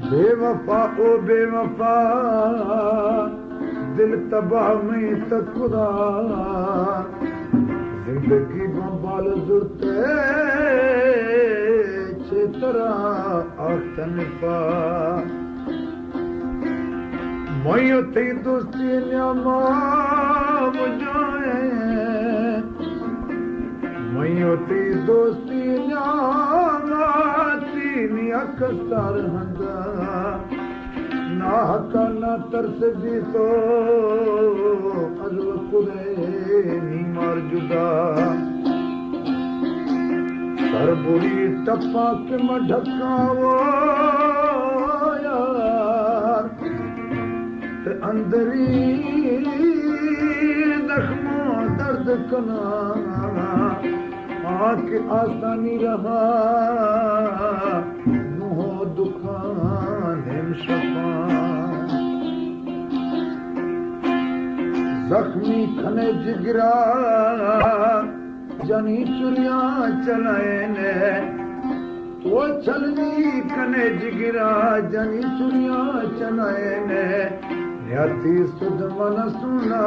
बेवफा ओ बेवफा दिल तबाह में तकुरा जिंदगी बंबाल जुड़ते चेतरा आखन पा मयो थी दोस्ती न्यामा मुझे मयो थी दोस्ती न्यामा तीनी अकसर हंदा ना हका ना तरस दी तो अजल कुरे नी मार जुदा सर बुरी टप्पा के मढकावो यार ते अंदरी जख्मों दर्द कना आके आसानी रहा नुहो दुकान शफा जख्मी खने जिगरा जनी चुरिया चलाए ने वो चलनी खने जिगरा जनी चुरिया चलाए ने न्याती सुध मन सुना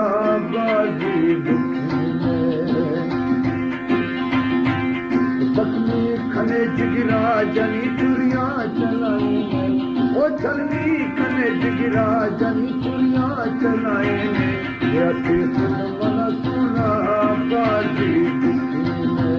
बाजी दुखी ने जख्मी खने जिगरा जनी चुरिया चलाए ने वो चलनी खने जिगरा जनी चुरिया चलाए ने न्याती सुध मन सुना बाजी दुखी ने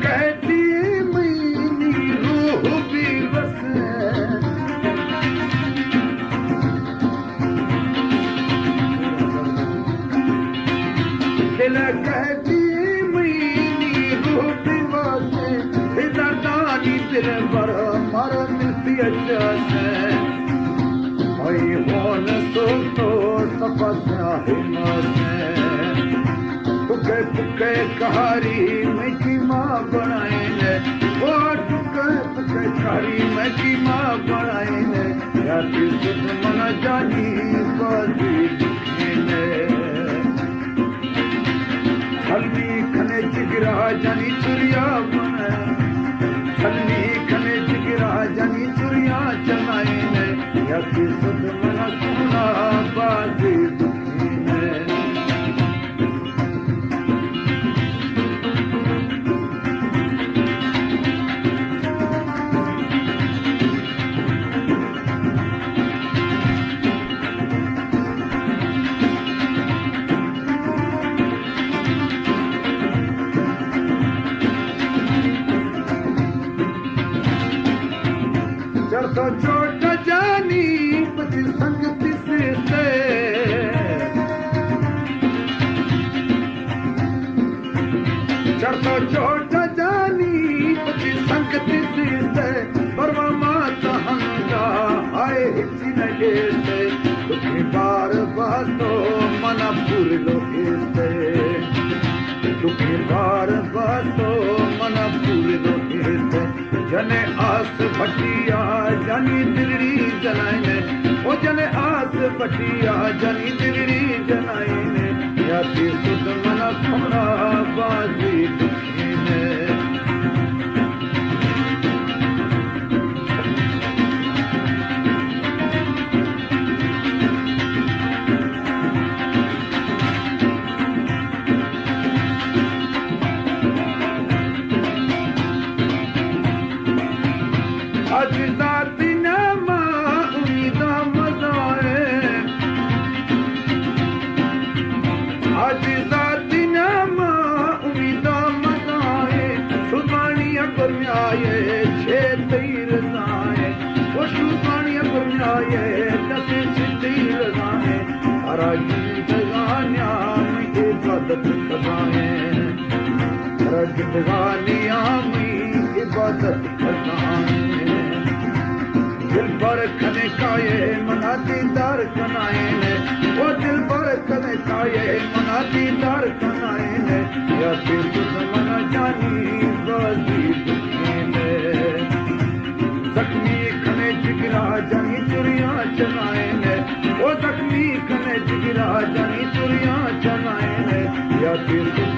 कहती मैनी रूह भी वसे दिल कहती मैनी रूह भी वसे दादानी दिल पर मर मिलती अच्छे आई होन सो तो सपना हिम्मत टुके टुके कहारी मैं की माँ बनाए ने वो टुके टुके कहारी मैं की माँ बनाए ने याती सुध मना जानी बाजी ने हल्दी खने जिगरा जानी चुरिया बनाए हल्दी खने जिगरा जानी चुरिया चलाए ने याती सुध मना सुना बाजी तो छोट जानी पति संगति से चढ़तो छोट जानी पति संगति से परवा माता हंगा आए हिची नगे से दुखी बार बातो मना पूर लोगे से दुखी बार बातो मना पूर लोगे से जने आस भटिया जानी दिलड़ी जनाइने ओ जने आस भटिया जानी दिलड़ी जनाइने याती सुध मना सोना बाजी दुखीने आज जाती नमा उम्मीदा मजाए आज जाती नमा उम्मीदा मजाए सुबानिया गुरम्याए छे तीर जाए वो सुबानिया गुरम्याए दसे तीर जाए अरा जिंदगानिया में इबादत कराए अरा जिंदगानिया में इबादत कराए दिल पर खने काये मना दीदार कनाए ने वो दिल पर खने काये मना दीदार कनाए ने या फिर तुझ मना जानी बाजी दुखी ने जख्मी खने जिगरा जानी चुरिया चलाए ने वो जख्मी खने जिगरा जानी चुरिया चलाए ने या फिर